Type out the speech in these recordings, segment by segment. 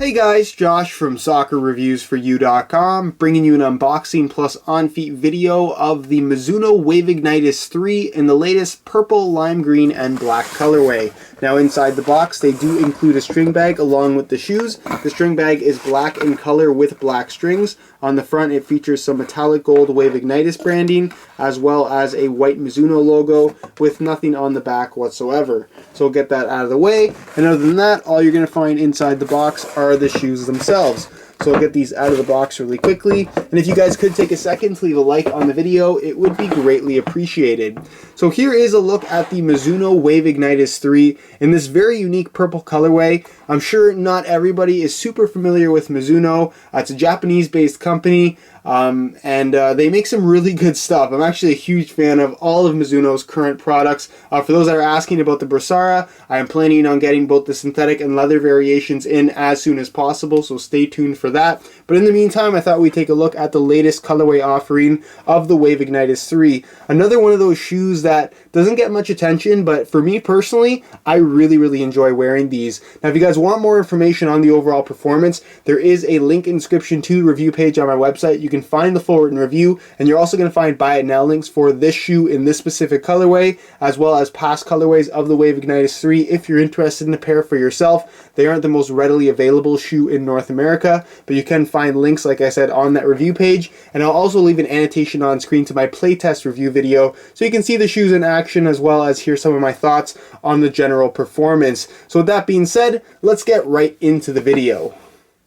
Hey guys, Josh from SoccerReviewsForYou.com, bringing you an unboxing plus on-feet video of the Mizuno Wave Ignitus 3 in the latest purple, lime green, and black colorway. Now inside the box they do include a string bag along with the shoes. The string bag is black in color with black strings. On the front it features some metallic gold Wave Ignitus branding as well as a white Mizuno logo with nothing on the back whatsoever. So we'll get that out of the way, and other than that, all you're going to find inside the box are the shoes themselves. So I'll get these out of the box really quickly, and if you guys could take a second to leave a like on the video, it would be greatly appreciated. So here is a look at the Mizuno Wave Ignitus 3 in this very unique purple colorway. I'm sure not everybody is super familiar with Mizuno. It's a Japanese-based company, and they make some really good stuff. I'm actually a huge fan of all of Mizuno's current products. For those that are asking about the Brasara, I am planning on getting both the synthetic and leather variations in as soon as possible, so stay tuned for that. But in the meantime, I thought we'd take a look at the latest colorway offering of the Wave Ignitus 3. Another one of those shoes that doesn't get much attention, but for me personally, I really enjoy wearing these. Now if you guys want more information on the overall performance, there is a link in the description to the review page on my website. You can find the full written review, and you're also going to find buy it now links for this shoe in this specific colorway, as well as past colorways of the Wave Ignitus 3 if you're interested in a pair for yourself. They aren't the most readily available shoe in North America, but you can find links, like I said, on that review page, and I'll also leave an annotation on screen to my playtest review video so you can see the shoes in action as well as hear some of my thoughts on the general performance. So with that being said, let's get right into the video.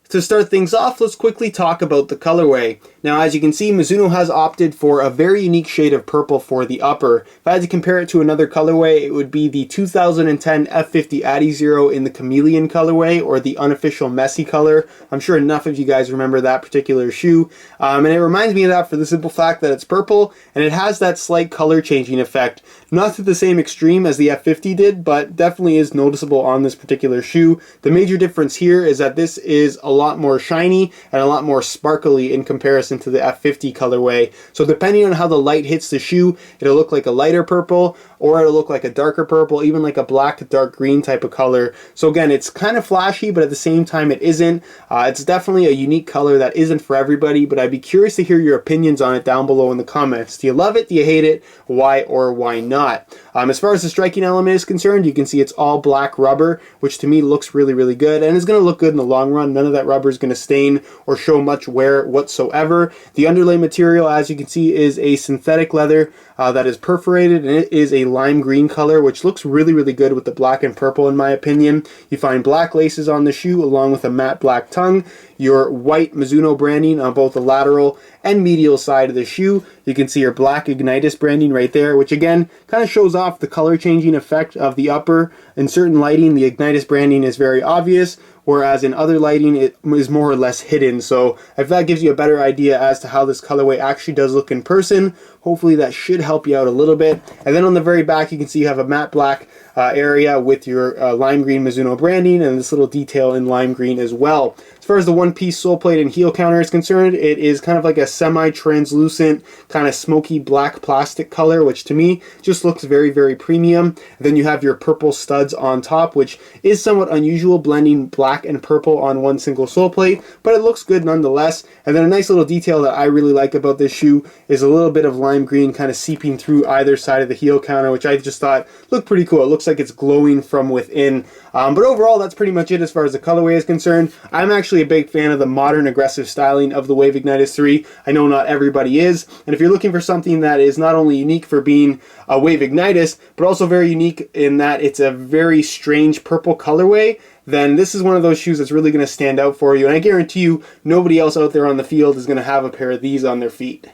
To start things off, let's quickly talk about the colorway. Now as you can see, Mizuno has opted for a very unique shade of purple for the upper. If I had to compare it to another colorway, it would be the 2010 F50 Adizero in the chameleon colorway, or the unofficial messy color. I'm sure enough of you guys remember that particular shoe. And it reminds me of that for the simple fact that it's purple and it has that slight color changing effect. Not to the same extreme as the F50 did, but definitely is noticeable on this particular shoe. The major difference here is that this is a lot more shiny and a lot more sparkly in comparison to the F50 colorway. So depending on how the light hits the shoe, it'll look like a lighter purple, or it'll look like a darker purple, even like a black to dark green type of color. So again, it's kind of flashy, but at the same time it isn't. It's definitely a unique color that isn't for everybody, but I'd be curious to hear your opinions on it down below in the comments. Do you love it? Do you hate it? Why or why not? As far as the striking element is concerned, you can see it's all black rubber, which to me looks really good, and is going to look good in the long run. None of that rubber is going to stain or show much wear whatsoever. The underlay material, as you can see, is a synthetic leather that is perforated, and it is a lime green color, which looks really good with the black and purple in my opinion. You find black laces on the shoe along with a matte black tongue, your white Mizuno branding on both the lateral and medial side of the shoe. You can see your black Ignitus branding right there, which again kind of shows off the color changing effect of the upper. In certain lighting, the Ignitus branding is very obvious, whereas in other lighting it is more or less hidden. So if that gives you a better idea as to how this colorway actually does look in person, hopefully that should help you out a little bit. And then on the very back you can see you have a matte black area with your lime green Mizuno branding and this little detail in lime green as well. As far as the one-piece sole plate and heel counter is concerned, it is kind of like a semi-translucent, kind of smoky black plastic color, which to me just looks very premium. And then you have your purple studs on top, which is somewhat unusual, blending black and purple on one single sole plate, but it looks good nonetheless. And then a nice little detail that I really like about this shoe is a little bit of lime green kind of seeping through either side of the heel counter, which I just thought looked pretty cool. It looks like it's glowing from within. But overall, that's pretty much it as far as the colorway is concerned. I'm actually a big fan of the modern aggressive styling of the Wave Ignitus 3. I know not everybody is, and if you're looking for something that is not only unique for being a Wave Ignitus, but also very unique in that it's a very strange purple colorway, then this is one of those shoes that's really going to stand out for you, and I guarantee you nobody else out there on the field is going to have a pair of these on their feet.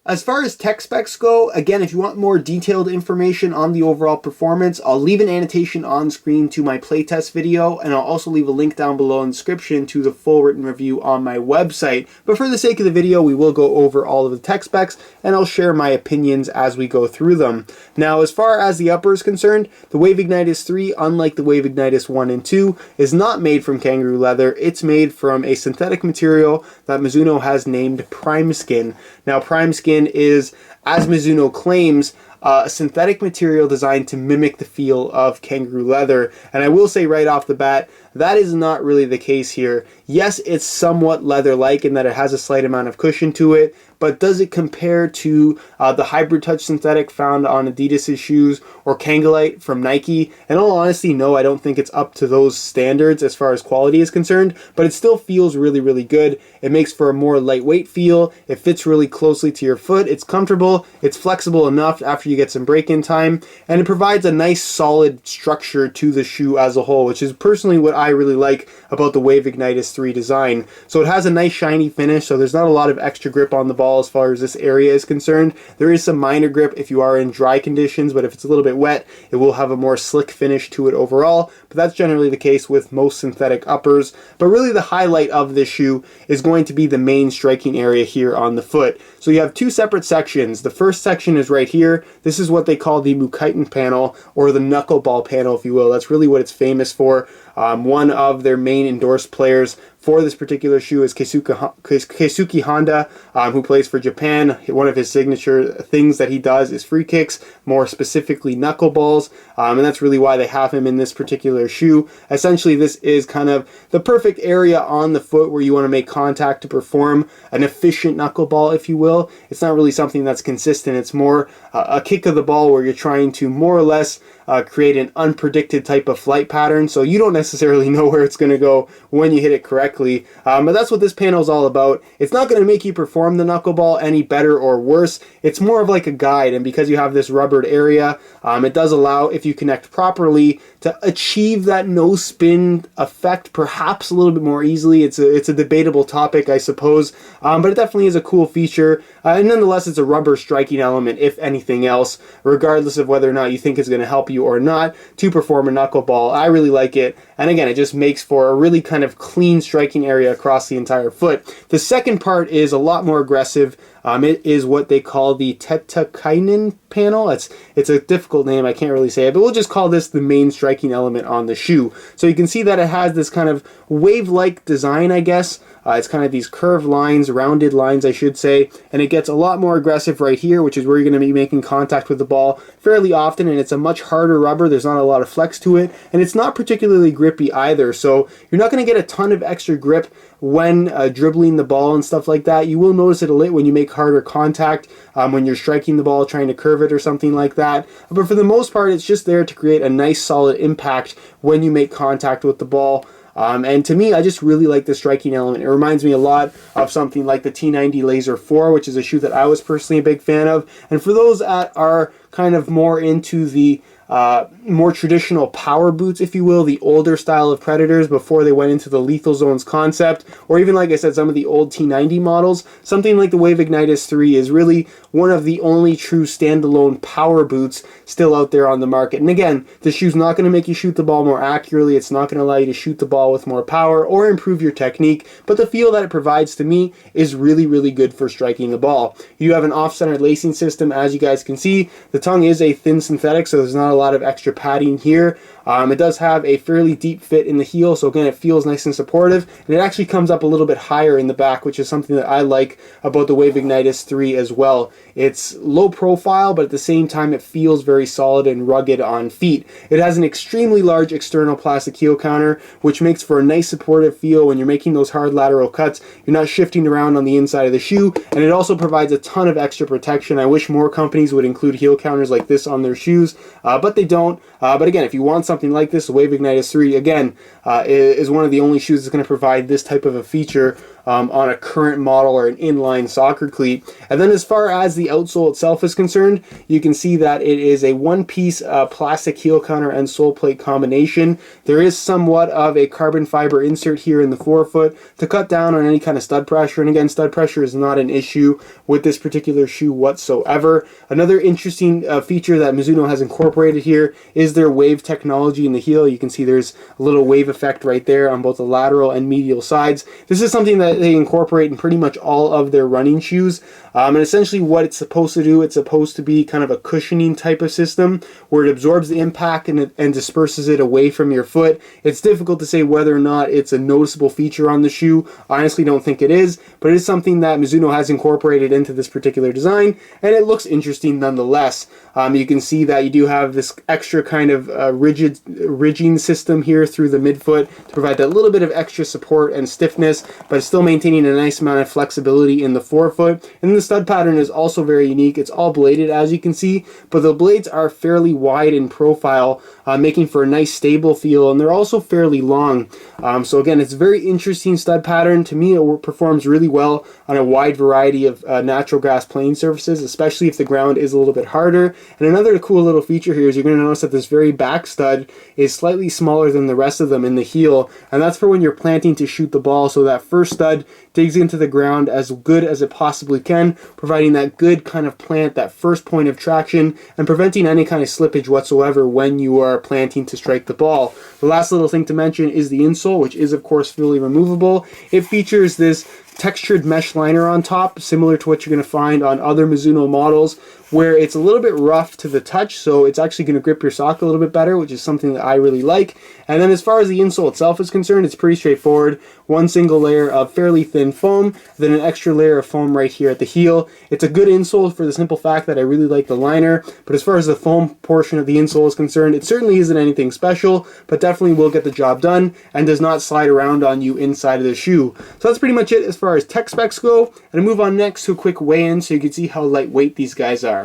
As far as tech specs go, again, if you want more detailed information on the overall performance, I'll leave an annotation on screen to my playtest video, and I'll also leave a link down below in the description to the full written review on my website. But for the sake of the video, we will go over all of the tech specs, and I'll share my opinions as we go through them. Now, as far as the upper is concerned, the Wave Ignitus 3, unlike the Wave Ignitus 1 and 2, is not made from kangaroo leather. It's made from a synthetic material that Mizuno has named Prime Skin. Now, Prime Skin is, as Mizuno claims, a synthetic material designed to mimic the feel of kangaroo leather. And I will say right off the bat, that is not really the case here. Yes, it's somewhat leather-like in that it has a slight amount of cushion to it, but does it compare to the Hybrid Touch synthetic found on Adidas' shoes or Kangolite from Nike? In all honesty, no, I don't think it's up to those standards as far as quality is concerned, but it still feels really, really good. It makes for a more lightweight feel. It fits really closely to your foot. It's comfortable. It's flexible enough after you get some break-in time, and it provides a nice solid structure to the shoe as a whole, which is personally what I really like about the Wave Ignitus 3 design. So it has a nice shiny finish, so there's not a lot of extra grip on the ball as far as this area is concerned. There is some minor grip if you are in dry conditions, but if it's a little bit wet, it will have a more slick finish to it overall, but that's generally the case with most synthetic uppers. But really the highlight of this shoe is going to be the main striking area here on the foot. So you have two separate sections. The first section is right here. This is what they call the Mukaiten panel, or the knuckleball panel, if you will. That's really what it's famous for. One of their main endorsed players for this particular shoe is Keisuke Honda, who plays for Japan. One of his signature things that he does is free kicks, more specifically knuckleballs, and that's really why they have him in this particular shoe. Essentially, this is kind of the perfect area on the foot where you want to make contact to perform an efficient knuckleball, if you will. It's not really something that's consistent. It's more a kick of the ball where you're trying to more or less create an unpredicted type of flight pattern, so you don't necessarily know where it's going to go when you hit it correctly. But that's what this panel is all about. It's not going to make you perform the knuckleball any better or worse. It's more of like a guide, and because you have this rubbered area, it does allow, if you connect properly, to achieve that no spin effect perhaps a little bit more easily. It's a debatable topic, I suppose, but it definitely is a cool feature, and nonetheless it's a rubber striking element, if anything else, regardless of whether or not you think it's going to help you or not to perform a knuckleball. I really like it, and again, it just makes for a really kind of clean striking area across the entire foot. The second part is a lot more aggressive. It is what they call the Tetakainen panel. It's a difficult name, I can't really say it, but we'll just call this the main striking element on the shoe. So you can see that it has this kind of wave-like design, I guess. It's kind of these curved lines, rounded lines, I should say, and it gets a lot more aggressive right here, which is where you're going to be making contact with the ball fairly often, and it's a much harder rubber. There's not a lot of flex to it, and it's not particularly grippy either, so you're not going to get a ton of extra grip when dribbling the ball and stuff like that. You will notice it a little when you make harder contact, when you're striking the ball, trying to curve it or something like that, but for the most part, it's just there to create a nice solid impact when you make contact with the ball. And to me, I just really like the striking element. It reminds me a lot of something like the T90 Laser 4, which is a shoe that I was personally a big fan of. And for those that are kind of more into the more traditional power boots, if you will, the older style of Predators before they went into the Lethal Zones concept, or even, like I said, some of the old T90 models, something like the Wave Ignitus 3 is really one of the only true standalone power boots still out there on the market. And again, the shoe's not going to make you shoot the ball more accurately. It's not going to allow you to shoot the ball with more power or improve your technique, but the feel that it provides to me is really, really good for striking the ball. You have an off-center lacing system, as you guys can see. The tongue is a thin synthetic, so there's not a lot of extra padding here. It does have a fairly deep fit in the heel, so again, it feels nice and supportive, and it actually comes up a little bit higher in the back, which is something that I like about the Wave Ignitus 3 as well. It's low profile, but at the same time, it feels very solid and rugged on feet. It has an extremely large external plastic heel counter, which makes for a nice supportive feel when you're making those hard lateral cuts. You're not shifting around on the inside of the shoe, and it also provides a ton of extra protection. I wish more companies would include heel counters like this on their shoes, but they don't. But again, if you want something like this, the Wave Ignitus 3, again, is one of the only shoes that's going to provide this type of a feature on a current model or an inline soccer cleat. And then as far as the outsole itself is concerned, you can see that it is a one-piece plastic heel counter and sole plate combination. There is somewhat of a carbon fiber insert here in the forefoot to cut down on any kind of stud pressure, and again, stud pressure is not an issue with this particular shoe whatsoever. Another interesting feature that Mizuno has incorporated here is their wave technology in the heel. You can see there's a little wave effect right there on both the lateral and medial sides. This is something that that they incorporate in pretty much all of their running shoes. And essentially what it's supposed to do, it's supposed to be kind of a cushioning type of system where it absorbs the impact and disperses it away from your foot. It's difficult to say whether or not it's a noticeable feature on the shoe. I honestly don't think it is, but it is something that Mizuno has incorporated into this particular design, and it looks interesting nonetheless. You can see that you do have this extra kind of ridging system here through the midfoot to provide that little bit of extra support and stiffness, but it's still maintaining a nice amount of flexibility in the forefoot. And the stud pattern is also very unique. It's all bladed, as you can see, but the blades are fairly wide in profile, making for a nice stable feel, and they're also fairly long. So again, it's a very interesting stud pattern. To me, it performs really well on a wide variety of natural grass playing surfaces, especially if the ground is a little bit harder. And another cool little feature here is you're going to notice that this very back stud is slightly smaller than the rest of them in the heel, and that's for when you're planting to shoot the ball, so that first stud digs into the ground as good as it possibly can, providing that good kind of plant, that first point of traction, and preventing any kind of slippage whatsoever when you are planting to strike the ball. The last little thing to mention is the insole, which is of course fully removable. It features this textured mesh liner on top, similar to what you're going to find on other Mizuno models, where it's a little bit rough to the touch, so it's actually going to grip your sock a little bit better, which is something that I really like. And then as far as the insole itself is concerned, it's pretty straightforward. One single layer of fairly thin foam, then an extra layer of foam right here at the heel. It's a good insole for the simple fact that I really like the liner, but as far as the foam portion of the insole is concerned, it certainly isn't anything special, but definitely will get the job done and does not slide around on you inside of the shoe. So that's pretty much it as far as tech specs go. And I move on next to a quick weigh-in so you can see how lightweight these guys are.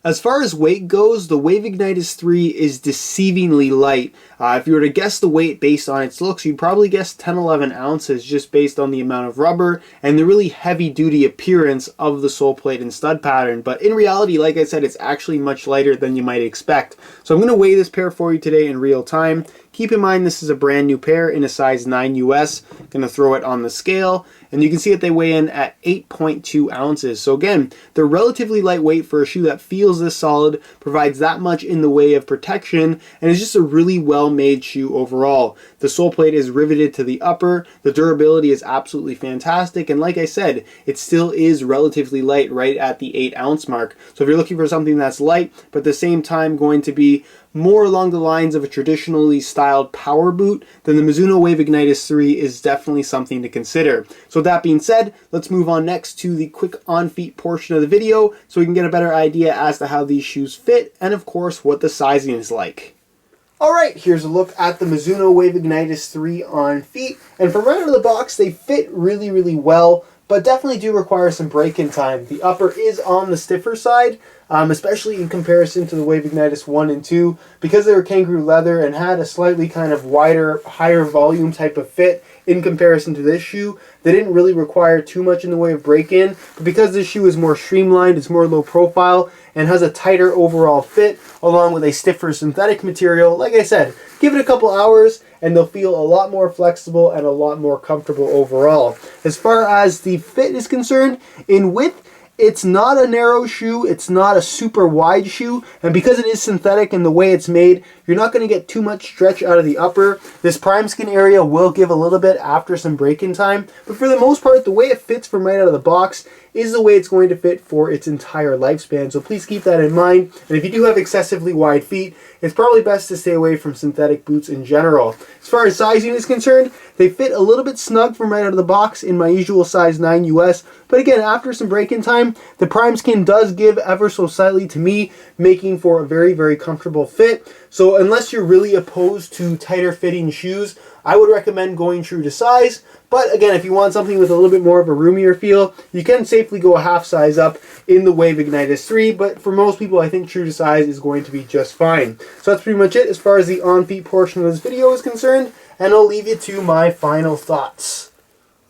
As far as weight goes, the Wave Ignitus 3 is deceivingly light. If you were to guess the weight based on its looks, you'd probably guess 10-11 ounces just based on the amount of rubber and the really heavy-duty appearance of the sole plate and stud pattern. But in reality, like I said, it's actually much lighter than you might expect. So I'm going to weigh this pair for you today in real time. Keep in mind this is a brand new pair in a size 9 US. Going to throw it on the scale, and you can see that they weigh in at 8.2 ounces. So again, they're relatively lightweight for a shoe that feels this solid, provides that much in the way of protection, and is just a really well-made shoe overall. The sole plate is riveted to the upper, the durability is absolutely fantastic, and like I said, it still is relatively light right at the 8 ounce mark. So if you're looking for something that's light, but at the same time going to be more along the lines of a traditionally styled power boot, then the Mizuno Wave Ignitus 3 is definitely something to consider. So with that being said, let's move on next to the quick on-feet portion of the video so we can get a better idea as to how these shoes fit and of course what the sizing is like. Alright, here's a look at the Mizuno Wave Ignitus 3 on feet, and from right out of the box they fit really, really well, but definitely do require some break-in time. The upper is on the stiffer side, especially in comparison to the Wave Ignitus 1 and 2. Because they were kangaroo leather and had a slightly kind of wider, higher volume type of fit in comparison to this shoe, they didn't really require too much in the way of break-in. But because this shoe is more streamlined, it's more low profile, and has a tighter overall fit, along with a stiffer synthetic material, like I said, give it a couple hours and they'll feel a lot more flexible and a lot more comfortable overall. As far as the fit is concerned, in width, it's not a narrow shoe, it's not a super wide shoe, and because it is synthetic in the way it's made, you're not going to get too much stretch out of the upper. This prime skin area will give a little bit after some break-in time, but for the most part, the way it fits from right out of the box is the way it's going to fit for its entire lifespan, so please keep that in mind. And if you do have excessively wide feet, it's probably best to stay away from synthetic boots in general. As far as sizing is concerned, they fit a little bit snug from right out of the box in my usual size 9 US, but again, after some break-in time, the prime skin does give ever so slightly to me, making for a very, very comfortable fit. So unless you're really opposed to tighter fitting shoes, I would recommend going true to size. But again, if you want something with a little bit more of a roomier feel, you can safely go a half size up in the Wave Ignitus 3, but for most people, I think true to size is going to be just fine. So that's pretty much it as far as the on-feet portion of this video is concerned, and I'll leave you to my final thoughts.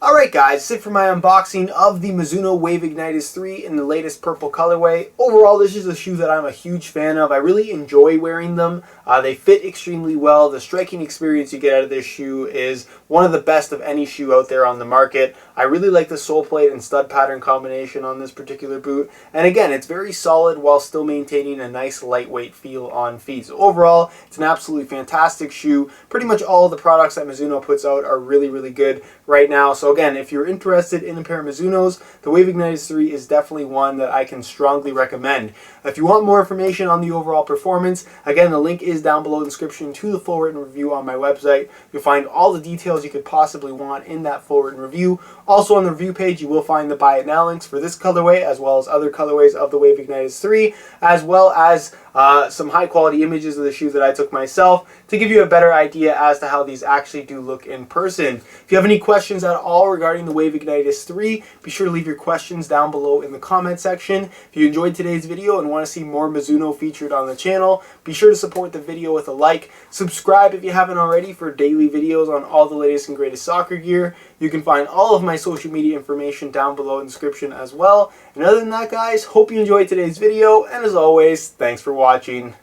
Alright guys, that's it for my unboxing of the Mizuno Wave Ignitus 3 in the latest purple colorway. Overall, this is a shoe that I'm a huge fan of. I really enjoy wearing them. They fit extremely well. The striking experience you get out of this shoe is one of the best of any shoe out there on the market. I really like the sole plate and stud pattern combination on this particular boot. And again, it's very solid while still maintaining a nice lightweight feel on feet. So overall, it's an absolutely fantastic shoe. Pretty much all of the products that Mizuno puts out are really, really good right now. So So again, if you're interested in a pair of Mizunos, the Wave Ignitus 3 is definitely one that I can strongly recommend. If you want more information on the overall performance, again, the link is down below in the description to the full written review on my website. You'll find all the details you could possibly want in that full written review. Also on the review page, you will find the buy it now links for this colorway, as well as other colorways of the Wave Ignitus 3, as well as some high quality images of the shoes that I took myself to give you a better idea as to how these actually do look in person. If you have any questions at all regarding the Wave Ignitus 3, be sure to leave your questions down below in the comment section. If you enjoyed today's video and want to see more Mizuno featured on the channel, be sure to support the video with a like. Subscribe if you haven't already for daily videos on all the latest and greatest soccer gear. You can find all of my social media information down below in the description as well. And other than that, guys, hope you enjoyed today's video, and as always, thanks for watching.